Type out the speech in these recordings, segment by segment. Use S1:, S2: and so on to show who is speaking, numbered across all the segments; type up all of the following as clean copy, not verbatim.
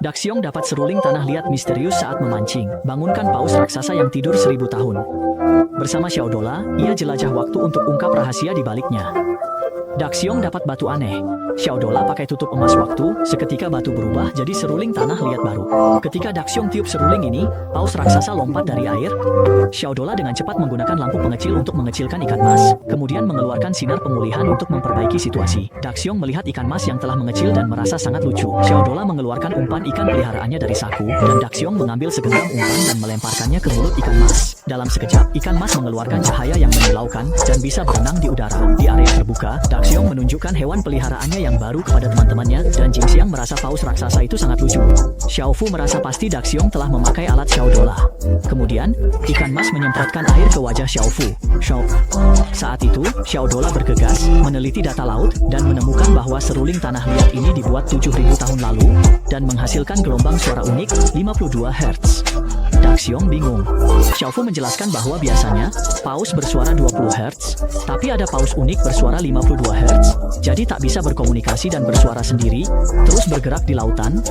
S1: Daxiong dapat seruling tanah liat misterius saat memancing, bangunkan paus raksasa yang tidur 1000 tahun. Bersama Xiaodola, ia jelajah waktu untuk ungkap rahasia di baliknya. Daxiong dapat batu aneh. Xiaodola pakai tutup emas waktu, seketika batu berubah jadi seruling tanah liat baru. Ketika Daxiong tiup seruling ini, paus raksasa lompat dari air. Xiaodola dengan cepat menggunakan lampu pengecil untuk mengecilkan ikan mas, kemudian mengeluarkan sinar pemulihan untuk memperbaiki situasi. Daxiong melihat ikan mas yang telah mengecil dan merasa sangat lucu. Xiaodola mengeluarkan umpan ikan peliharaannya dari saku, dan Daxiong mengambil segenggam umpan dan melemparkannya ke mulut ikan mas. Dalam sekejap, ikan mas mengeluarkan cahaya yang menyilaukan dan bisa berenang di udara. Di area terbuka, Daxiong menunjukkan hewan peliharaannya yang baru kepada teman-temannya, dan Jingxiang merasa paus raksasa itu sangat lucu. Xiaofu merasa pasti Daxiong telah memakai alat Xiaodola. Kemudian, ikan mas menyemprotkan air ke wajah Xiaofu. Saat itu, Xiaodola bergegas, meneliti data laut, dan menemukan bahwa seruling tanah liat ini dibuat 7000 tahun lalu, dan menghasilkan gelombang suara unik, 52 Hz. Daxiong bingung. Xiaofu menjelaskan bahwa biasanya, paus bersuara 20 Hz, tapi ada paus unik bersuara 52 Hz, jadi tak bisa berkomunikasi dan bersuara sendiri, terus bergerak di lautan.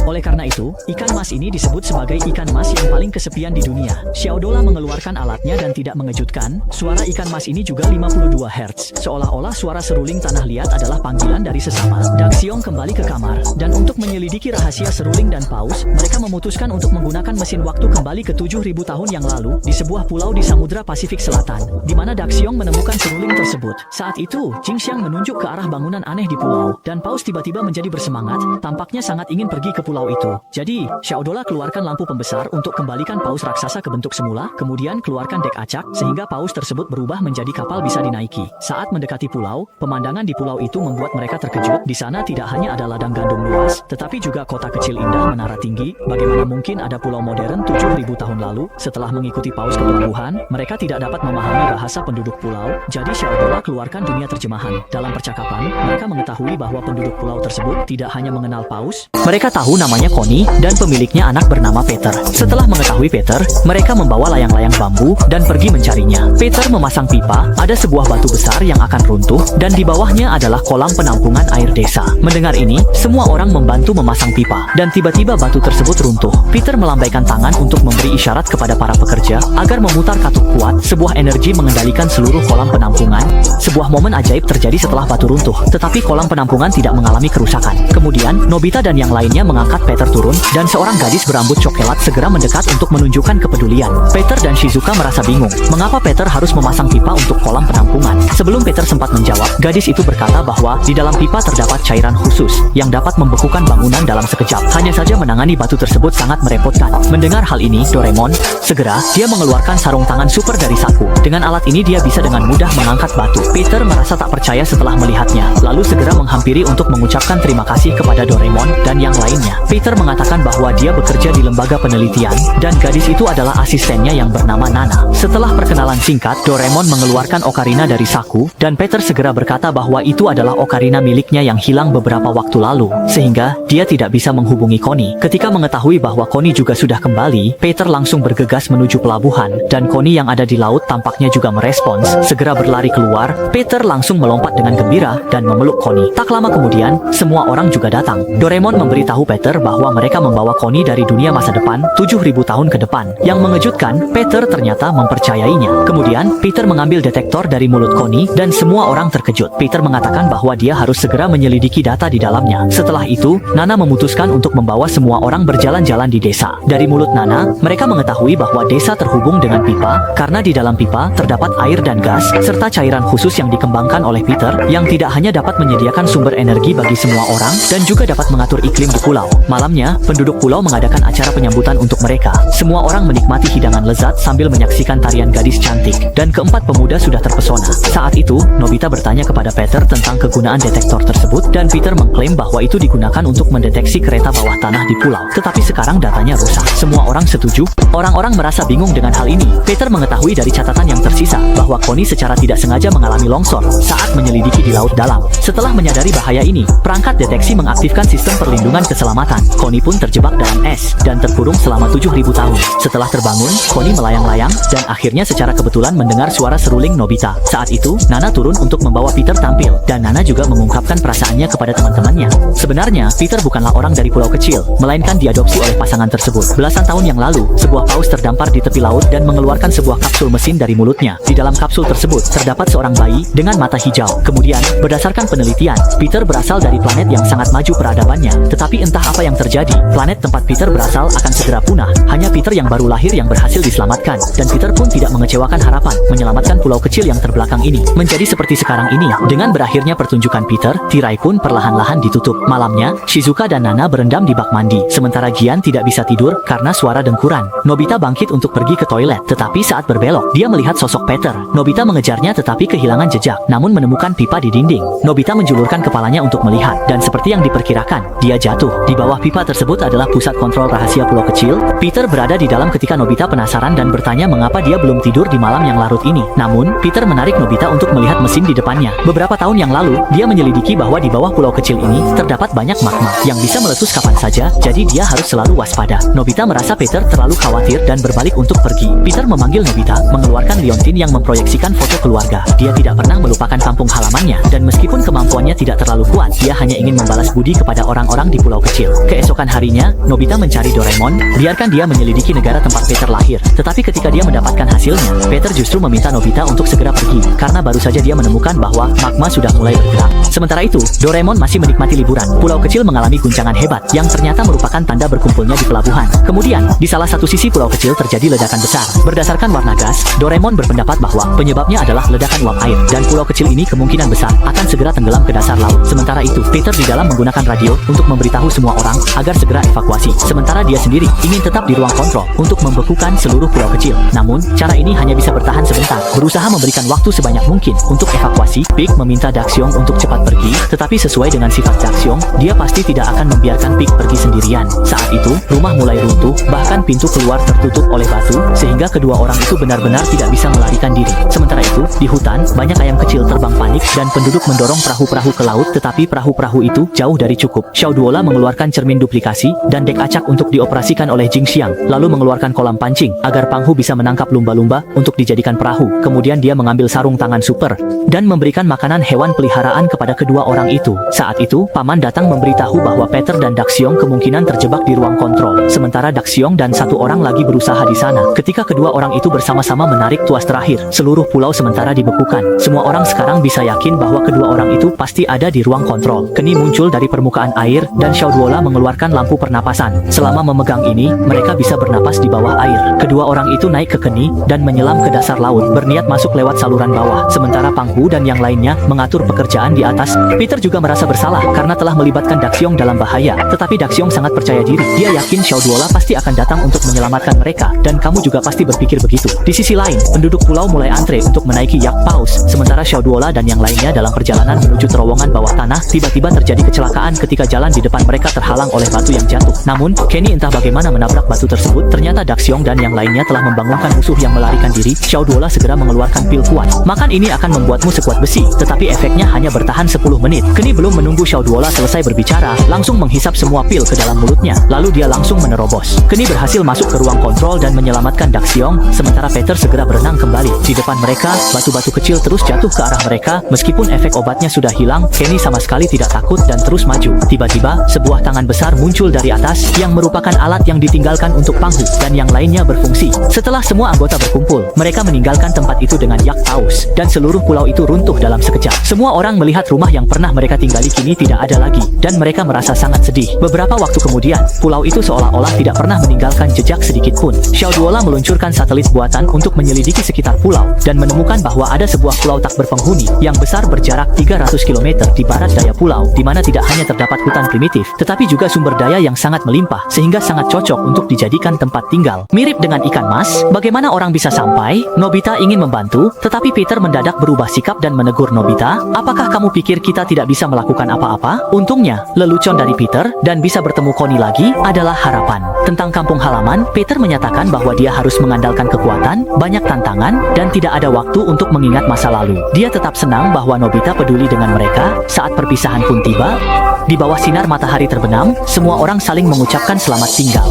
S1: Oleh karena itu, ikan mas ini disebut sebagai ikan mas yang paling kesepian di dunia. Xiaodola mengeluarkan alatnya dan tidak mengejutkan, suara ikan mas ini juga 52 Hz, seolah-olah suara seruling tanah liat adalah panggilan dari sesama. Daxiong kembali ke kamar, dan untuk menyelidiki rahasia seruling dan paus, mereka memutuskan untuk menggunakan mesin waktu kembali ke 7000 tahun yang lalu, di sebuah pulau di Samudra Pasifik Selatan, di mana Daxiong menemukan seruling tersebut. Saat itu, Jingxiang menunjuk ke arah bangunan aneh di pulau, dan paus tiba-tiba menjadi bersemangat, tampaknya sangat ingin pergi ke pulau itu. Jadi, Xiaodola keluarkan lampu pembesar untuk kembalikan paus raksasa ke bentuk semula, kemudian keluarkan dek acak, sehingga paus tersebut berubah menjadi kapal bisa dinaiki. Saat mendekati pulau, pemandangan di pulau itu membuat mereka terkejut. Di sana tidak hanya ada ladang gandum luas, tetapi juga kota kecil indah menara tinggi. Bagaimana mungkin ada pulau modern 7000 tahun lalu? Setelah mengikuti paus ke pelabuhan, mereka tidak dapat memahami bahasa penduduk pulau, jadi Xiaodola keluarkan dunia terjemahan. Dalam percakapan, mereka mengetahui bahwa penduduk pulau tersebut tidak hanya mengenal paus, mereka tahu namanya Connie, dan pemiliknya anak bernama Peter. Setelah mengetahui Peter, mereka membawa layang-layang bambu dan pergi mencarinya. Peter memasang pipa, ada sebuah batu besar yang akan runtuh, dan di bawahnya adalah kolam penampungan air desa. Mendengar ini, semua orang membantu memasang pipa, dan tiba-tiba batu tersebut runtuh. Peter melambaikan tangan untuk memberi isyarat kepada para pekerja agar memutar katup kuat. Sebuah energi mengendalikan seluruh kolam penampungan. Sebuah momen ajaib terjadi setelah batu runtuh, tetapi kolam penampungan tidak mengalami kerusakan. Kemudian, Nobita dan yang lainnya mengangkat Peter turun, dan seorang gadis berambut coklat segera mendekat untuk menunjukkan kepedulian. Peter dan Shizuka merasa bingung, mengapa Peter harus memasang pipa untuk kolam penampungan. Sebelum Peter sempat menjawab, gadis itu berkata bahwa di dalam pipa terdapat cairan khusus yang dapat membekukan bangunan dalam sekejap. Hanya saja menangani batu tersebut sangat merepotkan. Mendengar hal ini, Doraemon segera dia mengeluarkan sarung tangan super dari saku. Dengan alat ini dia bisa dengan mudah mengangkat batu. Peter merasa tak percaya setelah melihatnya, lalu segera menghampiri untuk mengucapkan terima kasih kepada Doraemon dan yang lainnya. Peter mengatakan bahwa dia bekerja di lembaga penelitian, dan gadis itu adalah asistennya yang bernama Nana. Setelah perkenalan singkat, Doraemon mengeluarkan ocarina dari saku, dan Peter segera berkata bahwa itu adalah ocarina miliknya yang hilang beberapa waktu lalu, sehingga dia tidak bisa menghubungi Connie. Ketika mengetahui bahwa Connie juga sudah kembali, Peter langsung bergegas menuju pelabuhan, dan Connie yang ada di laut tampaknya juga merespons. Segera berlari keluar, Peter langsung melompat dengan gembira dan memeluk Connie. Tak lama kemudian, semua orang juga datang. Doraemon memberitahu Peter bahwa mereka membawa Connie dari dunia masa depan, 7000 tahun ke depan. Yang mengejutkan, Peter ternyata mempercayainya. Kemudian, Peter mengambil detektor dari mulut Connie, dan semua orang terkejut. Peter mengatakan bahwa dia harus segera menyelidiki data di dalamnya. Setelah itu, Nana memutuskan untuk membawa semua orang berjalan-jalan di desa. Dari mulut Nana, mereka mengetahui bahwa desa terhubung dengan pipa, karena di dalam pipa terdapat air dan gas, serta cairan khusus yang dikembangkan oleh Peter, yang tidak hanya dapat menyediakan sumber energi bagi semua orang, dan juga dapat mengatur iklim di pulau. Malamnya, penduduk pulau mengadakan acara penyambutan untuk mereka. Semua orang menikmati hidangan lezat sambil menyaksikan tarian gadis cantik, dan keempat pemuda sudah terpesona. Saat itu, Nobita bertanya kepada Peter tentang kegunaan detektor tersebut, dan Peter mengklaim bahwa itu digunakan untuk mendeteksi kereta bawah tanah di pulau. Tetapi sekarang datanya rusak. Semua orang setuju? Orang-orang merasa bingung dengan hal ini. Peter mengetahui dari catatan yang tersisa bahwa Connie secara tidak sengaja mengalami longsor saat menyelidiki di laut dalam. Setelah menyadari bahaya ini, perangkat deteksi mengaktifkan sistem perlindungan keselamatan. Connie pun terjebak dalam es dan terkurung selama 7.000 tahun. Setelah terbangun, Connie melayang-layang dan akhirnya secara kebetulan mendengar suara seruling Nobita. Saat itu, Nana turun untuk membawa Peter tampil dan Nana juga mengungkapkan perasaannya kepada teman-temannya. Sebenarnya, Peter bukanlah orang dari pulau kecil, melainkan diadopsi oleh pasangan tersebut. Belasan tahun yang lalu, sebuah paus terdampar di tepi laut dan mengeluarkan sebuah kapsul mesin dari mulutnya. Di dalam kapsul tersebut, terdapat seorang bayi dengan mata hijau. Kemudian, berdasarkan penelitian, Peter berasal dari planet yang sangat maju peradabannya. Tetapi entah apa yang terjadi, planet tempat Peter berasal akan segera punah. Hanya Peter yang baru lahir yang berhasil diselamatkan. Dan Peter pun tidak mengecewakan harapan menyelamatkan pulau kecil yang terbelakang ini. Menjadi seperti sekarang ini, dengan berakhirnya pertunjukan Peter, tirai pun perlahan-lahan ditutup. Malamnya, Shizuka dan Nana berendam di bak mandi, sementara Gian tidak bisa tidur karena suara dengkuran. Nobita bangkit untuk pergi ke toilet, tetapi saat berbelok, dia melihat sosok Peter. Nobita mengejarnya tetapi kehilangan jejak, namun menemukan pipa di dinding. Nobita menjulurkan kepalanya untuk melihat, dan seperti yang diperkirakan, dia jatuh. Di bawah pipa tersebut adalah pusat kontrol rahasia pulau kecil. Peter berada di dalam ketika Nobita penasaran dan bertanya mengapa dia belum tidur di malam yang larut ini. Namun, Peter menarik Nobita untuk melihat mesin di depannya. Beberapa tahun yang lalu, dia menyelidiki bahwa di bawah pulau kecil ini terdapat banyak magma yang bisa meletus kapan saja, jadi dia harus selalu waspada. Nobita merasa Peter terlalu khawatir dan berbalik untuk pergi. Peter memanggil Nobita, mengeluarkan liontin yang memproyeksikan foto keluarga. Dia tidak pernah melupakan kampung halamannya, dan meskipun kemampuannya tidak terlalu kuat, dia hanya ingin membalas budi kepada orang-orang di pulau kecil. Keesokan harinya, Nobita mencari Doraemon, biarkan dia menyelidiki negara tempat Peter lahir. Tetapi ketika dia mendapatkan hasilnya, Peter justru meminta Nobita untuk segera pergi, karena baru saja dia menemukan bahwa magma sudah mulai bergerak. Sementara itu, Doraemon masih menikmati liburan. Pulau kecil mengalami guncangan hebat, yang ternyata merupakan tanda berkumpulnya di pelabuhan. Kemudian, di salah satu sisi pulau kecil terjadi ledakan besar. Berdasarkan warna gas, Doraemon berpendapat bahwa penyebabnya adalah ledakan uap air, dan pulau kecil ini kemungkinan besar akan segera tenggelam ke dasar laut. Sementara itu, Peter di dalam menggunakan radio untuk memberitahu semua orang agar segera evakuasi. Sementara dia sendiri ingin tetap di ruang kontrol untuk membekukan seluruh pulau kecil. Namun, cara ini hanya bisa bertahan sebentar. Berusaha memberikan waktu sebanyak mungkin untuk evakuasi, Pig meminta Daxiong untuk cepat pergi, tetapi sesuai dengan sifat Daxiong, dia pasti tidak akan membiarkan Pig pergi sendirian. Saat itu, rumah mulai runtuh, bahkan pintu keluar tertutup oleh batu, sehingga kedua orang itu benar-benar tidak bisa melarikan diri. Sementara itu, di hutan, banyak ayam kecil terbang panik, dan penduduk mendorong perahu-perahu ke laut, tetapi perahu-perahu itu jauh dari cukup. Xiao Duola mengeluarkan cermin duplikasi, dan dek acak untuk dioperasikan oleh Jing Xiang, lalu mengeluarkan kolam pancing, agar Pang Hu bisa menangkap lumba-lumba untuk dijadikan perahu. Kemudian dia mengambil sarung tangan super, dan memberikan makanan hewan peliharaan kepada kedua orang itu. Saat itu, Paman datang memberitahu bahwa Peter dan Daxiong kemungkinan terjebak di ruang kontrol, sementara Daxiong dan satu orang lagi berusaha di sana. Ketika kedua orang itu bersama-sama menarik tuas terakhir, seluruh pulau sementara dibekukan. Semua orang sekarang bisa yakin bahwa kedua orang itu pasti ada di ruang kontrol. Keni muncul dari permukaan air, dan Xiao Duola mengeluarkan lampu pernapasan. Selama memegang ini, mereka bisa bernapas di bawah air. Kedua orang itu naik ke Keni, dan menyelam ke dasar laut, berniat masuk lewat saluran bawah. Sementara Pang Hu dan yang lainnya mengatur pekerjaan di atas. Peter juga merasa bersalah karena telah melibatkan Daxiong dalam bahaya. Tetapi Daxiong sangat percaya diri. Dia yakin Xiao Duola pasti akan datang untuk menyelamatkan mereka, dan kamu juga pasti berpikir begitu. Di sisi lain, penduduk pulau mulai antre untuk menaiki yak paus. Sementara Xiao Duola dan yang lainnya dalam perjalanan menuju terowongan bawah tanah, tiba-tiba terjadi kecelakaan ketika jalan di depan mereka terhalang oleh batu yang jatuh. Namun, Kenny entah bagaimana menabrak batu tersebut. Ternyata Daxiong dan yang lainnya telah membangunkan musuh yang melarikan diri. Xiao Duola segera mengeluarkan pil kuat. Makan ini akan membuatmu sekuat besi, tetapi efeknya hanya bertahan 10 menit. Kenny belum menunggu Xiao Duola selesai berbicara, langsung menghisap semua pil ke dalam mulutnya, lalu dia langsung menerobos. Kenny berhasil masuk ke ruang kontrol dan menyelamatkan Daxiong, sementara Peter segera berenang kembali. Di depan mereka, batu-batu kecil terus jatuh ke arah mereka. Meskipun efek obatnya sudah hilang, Kenny sama sekali tidak takut dan terus maju. Tiba-tiba, sebuah tangan besar muncul dari atas, yang merupakan alat yang ditinggalkan untuk Pang Hu, dan yang lainnya berfungsi. Setelah semua anggota berkumpul, mereka meninggalkan tempat itu dengan yak paus, dan seluruh pulau itu runtuh dalam sekejap. Semua orang melihat rumah yang pernah mereka tinggali kini tidak ada lagi, dan mereka merasa sangat sedih. Beberapa waktu kemudian, pulau itu seolah-olah tidak pernah meninggalkan jejak sedikit pun. Xiao Duola meluncurkan satelit buatan untuk menyelidiki sekitar pulau, dan menemukan bahwa ada sebuah pulau tak berpenghuni, yang besar berjarak 300 km di barat daya pulau, di mana tidak hanya terdapat hutan primitif, tetapi juga sumber daya yang sangat melimpah, sehingga sangat cocok untuk dijadikan tempat tinggal. Mirip dengan ikan mas, bagaimana orang bisa sampai? Nobita ingin membantu, tetapi Peter mendadak berubah sikap dan menegur Nobita, apakah kamu pikir kita tidak bisa melakukan apa-apa? Untungnya, lelucon dari Peter, dan bisa bertemu Connie lagi, adalah harapan. Tentang kampung kampung halaman, Peter menyatakan bahwa dia harus mengandalkan kekuatan, banyak tantangan, dan tidak ada waktu untuk mengingat masa lalu. Dia tetap senang bahwa Nobita peduli dengan mereka. Saat perpisahan pun tiba, di bawah sinar matahari terbenam, semua orang saling mengucapkan selamat tinggal.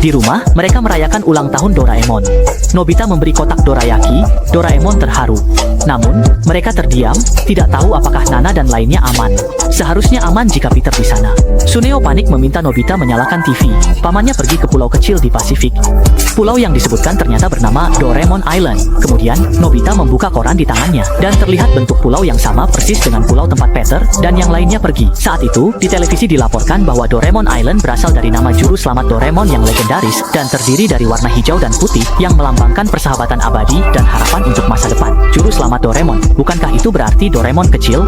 S1: Di rumah, mereka merayakan ulang tahun Doraemon. Nobita memberi kotak dorayaki. Doraemon terharu. Namun, mereka terdiam, tidak tahu apakah Nana dan lainnya aman. Seharusnya aman jika Peter di sana. Suneo panik meminta Nobita menyalakan TV. Pamannya pergi ke pulau kecil di Pasifik. Pulau yang disebutkan ternyata bernama Doraemon Island. Kemudian, Nobita membuka koran di tangannya, dan terlihat bentuk pulau yang sama persis dengan pulau tempat Peter dan yang lainnya pergi. Saat itu, di televisi dilaporkan bahwa Doraemon Island berasal dari nama juru selamat Doraemon yang legendaris dan terdiri dari warna hijau dan putih yang melambangkan persahabatan abadi dan harapan untuk masa depan. Juru selamat Doraemon, bukankah itu berarti Doraemon kecil?